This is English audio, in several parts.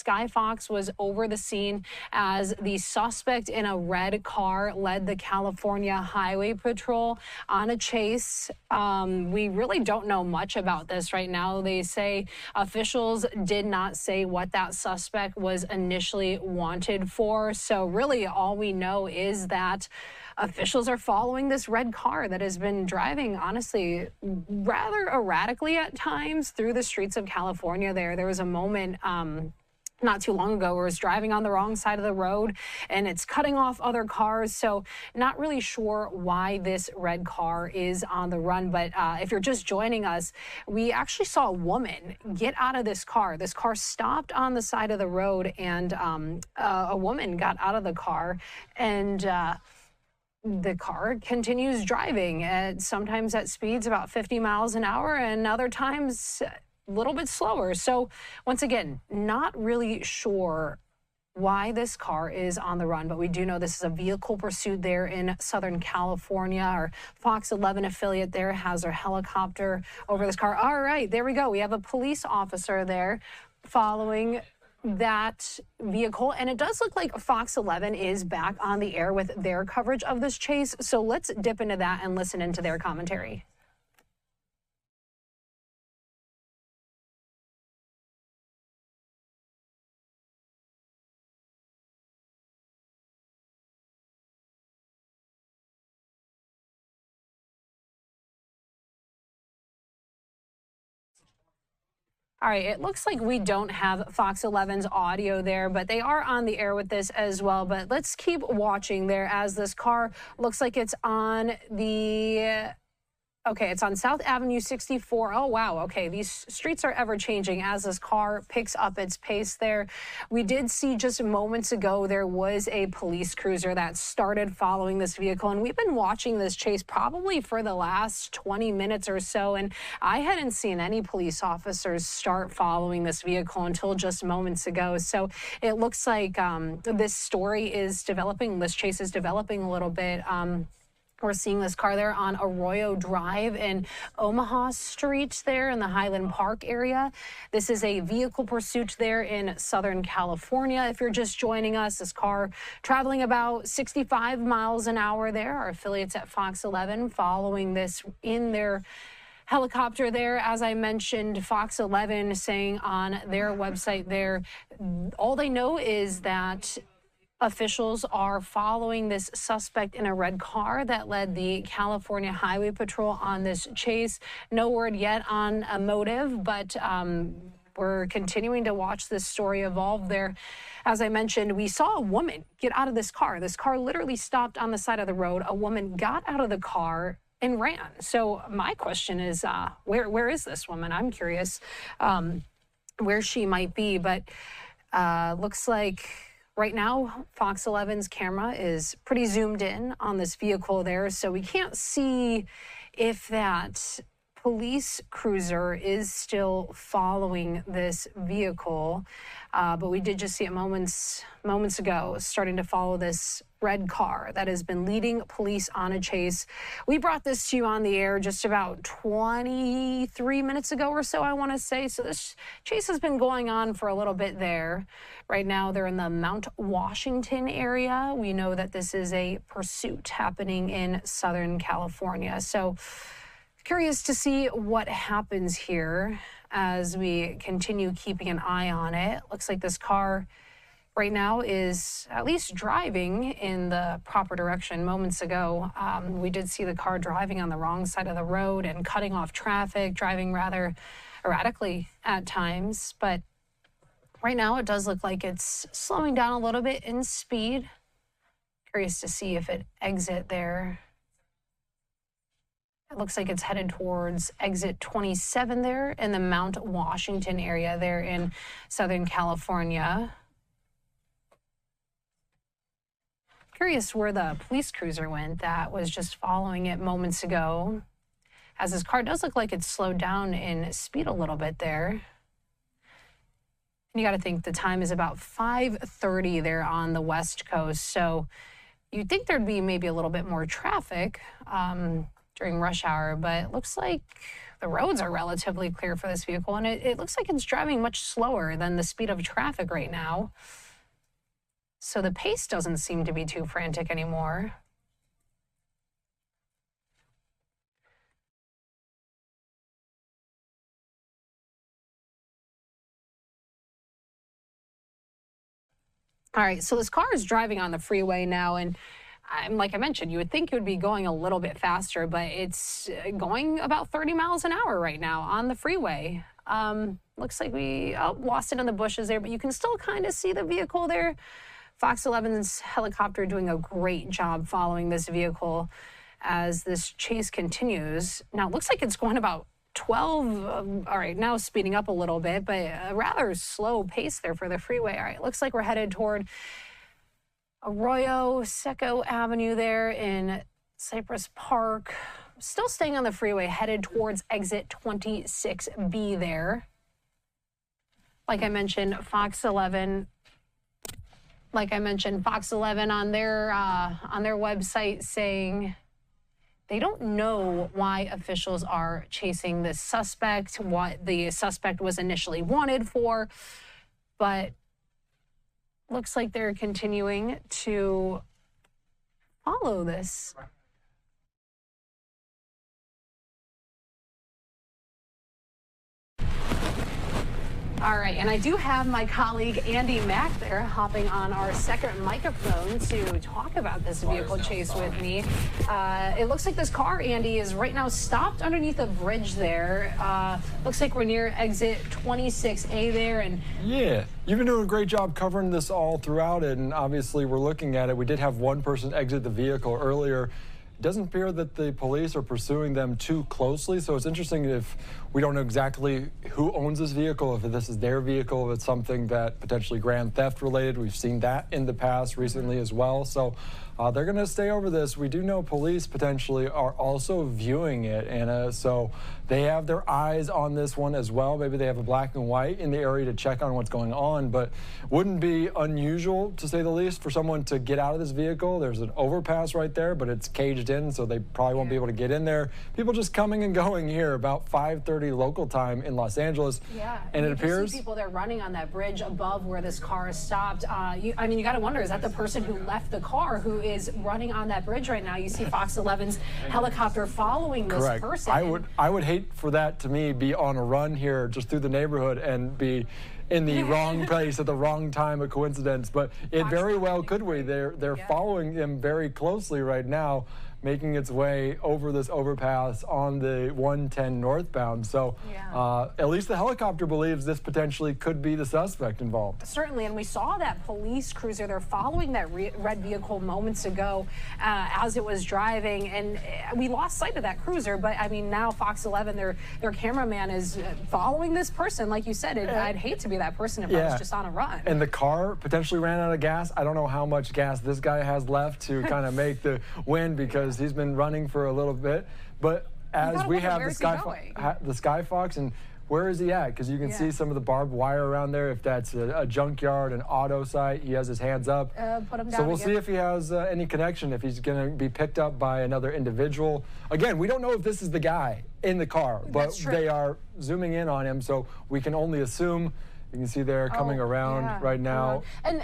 SkyFOX was over the scene as the suspect in a red car led the California Highway Patrol on a chase. We really don't know much about this right now. They say officials did not say what that suspect was initially wanted for. So really all we know is that officials are following this red car that has been driving, honestly, rather erratically at times through the streets of California. There was a moment not too long ago where it was driving on the wrong side of the road and it's cutting off other cars. So not really sure why this red car is on the run. But if you're just joining us, we actually saw a woman get out of this car. This car stopped on the side of the road and a woman got out of the car and the car continues driving sometimes at speeds about 50 miles an hour and other times a little bit slower. So once again, not really sure why this car is on the run, but we do know this is a vehicle pursuit there in Southern California. Our Fox 11 affiliate there has their helicopter over this car. All right, there we go. We have a police officer there following that vehicle, and it does look like Fox 11 is back on the air with their coverage of this chase. So let's dip into that and listen into their commentary. All right, it looks like we don't have Fox 11's audio there, but they are on the air with this as well. But let's keep watching there as this car looks like it's on the... Okay, it's on South Avenue 64. Oh, wow. Okay, these streets are ever changing as this car picks up its pace there. We did see just moments ago there was a police cruiser that started following this vehicle, and we've been watching this chase probably for the last 20 minutes or so, and I hadn't seen any police officers start following this vehicle until just moments ago. So it looks like this story is developing, this chase is developing a little bit. We're seeing this car there on Arroyo Drive and Omaha Street there in the Highland Park area. This is a vehicle pursuit there in Southern California. If you're just joining us, this car traveling about 65 miles an hour there. Our affiliates at Fox 11 following this in their helicopter there. As I mentioned, Fox 11 saying on their website there, all they know is that officials are following this suspect in a red car that led the California Highway Patrol on this chase. No word yet on a motive, but we're continuing to watch this story evolve there. As I mentioned, we saw a woman get out of this car. This car literally stopped on the side of the road. A woman got out of the car and ran. So my question is, where is this woman? I'm curious where she might be, but looks like right now, Fox 11's camera is pretty zoomed in on this vehicle there, so we can't see if that police cruiser is still following this vehicle, but we did just see it moments ago starting to follow this red car that has been leading police on a chase. We brought this to you on the air just about 23 minutes ago or so, I want to say. So this chase has been going on for a little bit there. Right now, they're in the Mount Washington area. We know that this is a pursuit happening in Southern California. So curious to see what happens here as we continue keeping an eye on it. Looks like this car right now is at least driving in the proper direction. Moments ago, we did see the car driving on the wrong side of the road and cutting off traffic, driving rather erratically at times. But right now, it does look like it's slowing down a little bit in speed. Curious to see if it exit there. It looks like it's headed towards exit 27 there in the Mount Washington area there in Southern California. Curious where the police cruiser went that was just following it moments ago, as this car does look like it's slowed down in speed a little bit there. And you got to think the time is about 5:30 there on the West Coast, so you'd think there'd be maybe a little bit more traffic during rush hour, but it looks like The roads are relatively clear for this vehicle, and it looks like it's driving much slower than the speed of traffic right now. So the pace doesn't seem to be too frantic anymore. All right, so this car is driving on the freeway now, and like I mentioned, you would think it would be going a little bit faster, but it's going about 30 miles an hour right now on the freeway. Looks like we lost it in the bushes there, but you can still kind of see the vehicle there. Fox 11's helicopter doing a great job following this vehicle as this chase continues. Now, it looks like it's going about 12, all right, now speeding up a little bit, but a rather slow pace there for the freeway. All right, looks like we're headed toward Arroyo Seco Avenue there in Cypress Park. Still staying on the freeway, headed towards exit 26B there. Like I mentioned, Fox 11 on their website saying they don't know why officials are chasing this suspect, what the suspect was initially wanted for, but looks like they're continuing to follow this. All right, and I do have my colleague Andy Mack there hopping on our second microphone to talk about this vehicle chase with me. It looks like this car, Andy, is right now stopped underneath a bridge there. Looks like we're near exit 26A there. And yeah, you've been doing a great job covering this all throughout it, and obviously we're looking at it. We did have one person exit the vehicle earlier. It doesn't appear that the police are pursuing them too closely, so it's interesting if we don't know exactly who owns this vehicle, if this is their vehicle, if it's something that potentially grand theft related. We've seen that in the past recently as well, so they're going to stay over this. We do know police potentially are also viewing it, Anna, so they have their eyes on this one as well. Maybe they have a black and white in the area to check on what's going on, but wouldn't be unusual, to say the least, for someone to get out of this vehicle. There's an overpass right there, but it's caged in, so they probably won't be able to get in there. People just coming and going here about 5:30 local time in Los Angeles. Yeah, and it appears see people there running on that bridge above where this car is stopped. I mean, you got to wonder, is that the person who left the car who is running on that bridge right now? You see Fox 11's helicopter following this Correct. person. I would hate for that to me be on a run here just through the neighborhood and be in the wrong place at the wrong time, a coincidence, but it very well could be. They're following him very closely right now, making its way over this overpass on the 110 northbound. So at least the helicopter believes this potentially could be the suspect involved. Certainly, and we saw that police cruiser. They're following that red vehicle moments ago as it was driving, and we lost sight of that cruiser. But I mean, now Fox 11, their cameraman is following this person. Like you said, I'd hate to be that person if I was just on a run. And the car potentially ran out of gas. I don't know how much gas this guy has left to kind of make the win, because he's been running for a little bit. But as we have the SkyFOX, and where is he at? Because you can see some of the barbed wire around there. If that's a junkyard, an auto site, he has his hands up. Put him down so we'll see if he has any connection, if he's going to be picked up by another individual. Again, we don't know if this is the guy in the car, but they are zooming in on him, so we can only assume. You can see they're coming around right now. And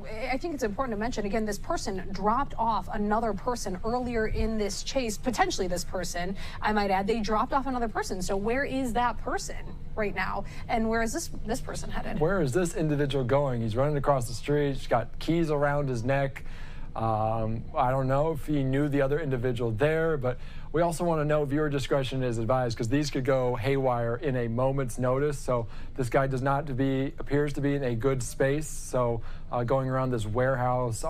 I think it's important to mention, again, this person dropped off another person earlier in this chase, potentially this person, I might add. They dropped off another person. So where is that person right now? And where is this person headed? Where is this individual going? He's running across the street. He's got keys around his neck. I don't know if he knew the other individual there, but we also want to know viewer discretion is advised, because these could go haywire in a moment's notice. So this guy appears to be in a good space. So going around this warehouse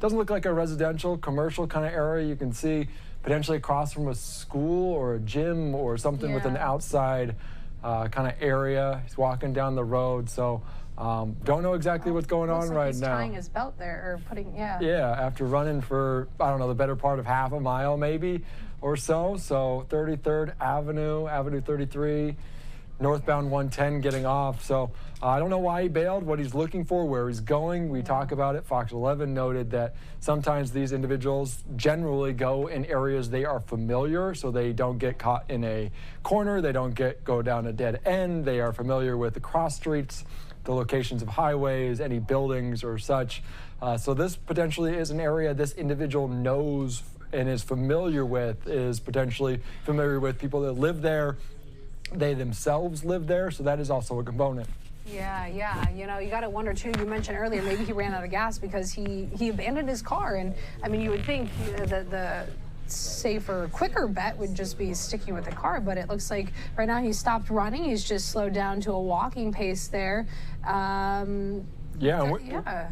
doesn't look like a residential, commercial kind of area. You can see potentially across from a school or a gym or something with an outside kind of area. He's walking down the road. So don't know exactly what's going on right now. He's tying his belt there, or putting, Yeah, after running for, I don't know, the better part of half a mile maybe or so. So 33rd Avenue, Avenue 33, northbound 110 getting off. So I don't know why he bailed, what he's looking for, where he's going. We talk about it. Fox 11 noted that sometimes these individuals generally go in areas they are familiar, so they don't get caught in a corner. They don't go down a dead end. They are familiar with the cross streets, the locations of highways, any buildings or such. So this potentially is an area this individual knows and is familiar with, is potentially familiar with people that live there. They themselves live there, so that is also a component. Yeah. You know, you got to wonder too. You mentioned earlier maybe he ran out of gas because he abandoned his car, and I mean you would think that the safer, quicker bet would just be sticking with the car, but it looks like right now he's stopped running. He's just slowed down to a walking pace there.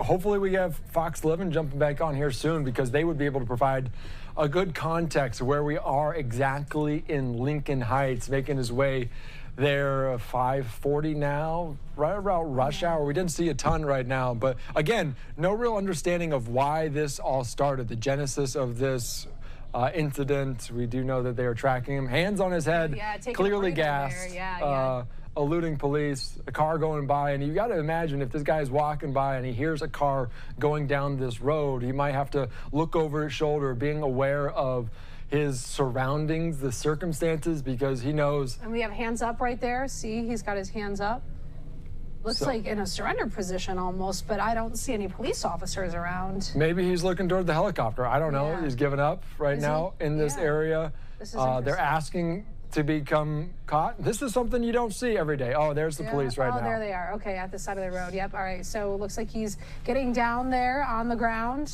Hopefully we have Fox 11 jumping back on here soon, because they would be able to provide a good context of where we are exactly in Lincoln Heights, making his way there. 5:40 now, right around rush hour. We didn't see a ton right now, but again, no real understanding of why this all started, the genesis of this incident. We do know that they are tracking him, hands on his head, clearly gassed, eluding police, a car going by. And you got to imagine, if this guy is walking by and he hears a car going down this road, he might have to look over his shoulder, being aware of his surroundings, the circumstances, because he knows. And we have hands up right there. See, he's got his hands up. Looks like in a surrender position almost, but I don't see any police officers around. Maybe he's looking toward the helicopter. I don't know. Yeah. He's given up right now in this area. This is they're asking to become caught. This is something you don't see every day. Oh, there's the police right now. Oh, there they are. Okay, at the side of the road. Yep. All right. So it looks like he's getting down there on the ground.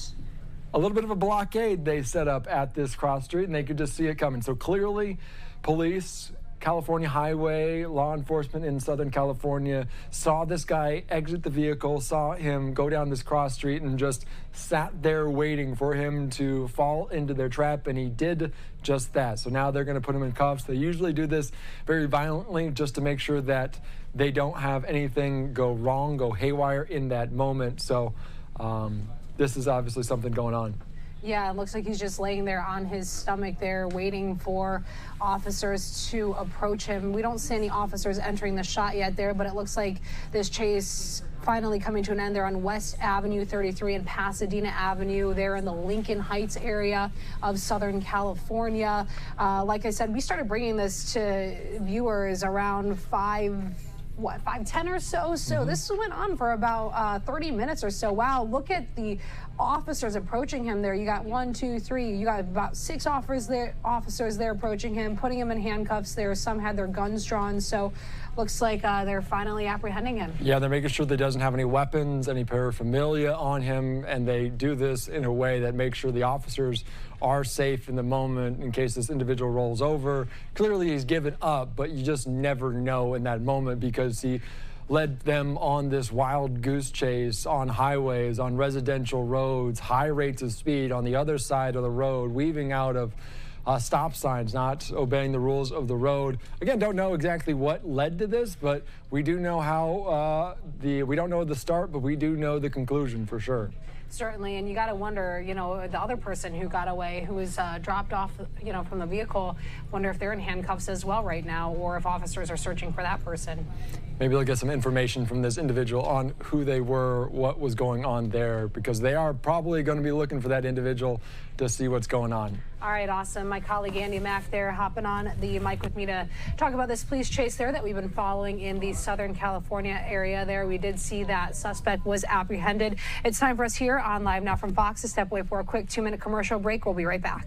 A little bit of a blockade they set up at this cross street, and they could just see it coming. So clearly, police, California Highway, law enforcement in Southern California saw this guy exit the vehicle, saw him go down this cross street, and just sat there waiting for him to fall into their trap, and he did just that. So now they're going to put him in cuffs. They usually do this very violently just to make sure that they don't have anything go wrong, go haywire in that moment. So this is obviously something going on. Yeah, it looks like he's just laying there on his stomach there, waiting for officers to approach him. We don't see any officers entering the shot yet there, but it looks like this chase finally coming to an end there on West Avenue 33 and Pasadena Avenue there in the Lincoln Heights area of Southern California. Like I said, we started bringing this to viewers around 5:10 or so. So this went on for about 30 minutes or so. Wow, look at the officers approaching him there. You got 1, 2, 3. You got about 6 officers there approaching him, putting him in handcuffs there. Some had their guns drawn. So looks like they're finally apprehending him. Yeah, they're making sure that he doesn't have any weapons, any paraphernalia on him, and they do this in a way that makes sure the officers are safe in the moment in case this individual rolls over. Clearly he's given up, but you just never know in that moment, because he led them on this wild goose chase on highways, on residential roads, high rates of speed on the other side of the road, weaving out of stop signs, not obeying the rules of the road. Again, don't know exactly what led to this, but we do know how we don't know the start, but we do know the conclusion for sure. Certainly, and you got to wonder, you know, the other person who got away, who was dropped off, you know, from the vehicle, wonder if they're in handcuffs as well right now, or if officers are searching for that person. Maybe they'll get some information from this individual on who they were, what was going on there, because they are probably going to be looking for that individual to see what's going on. All right, awesome. My colleague Andy Mack there hopping on the mic with me to talk about this police chase there that we've been following in the Southern California area there. We did see that suspect was apprehended. It's time for us here on Live Now from Fox to step away for a quick 2-minute commercial break. We'll be right back.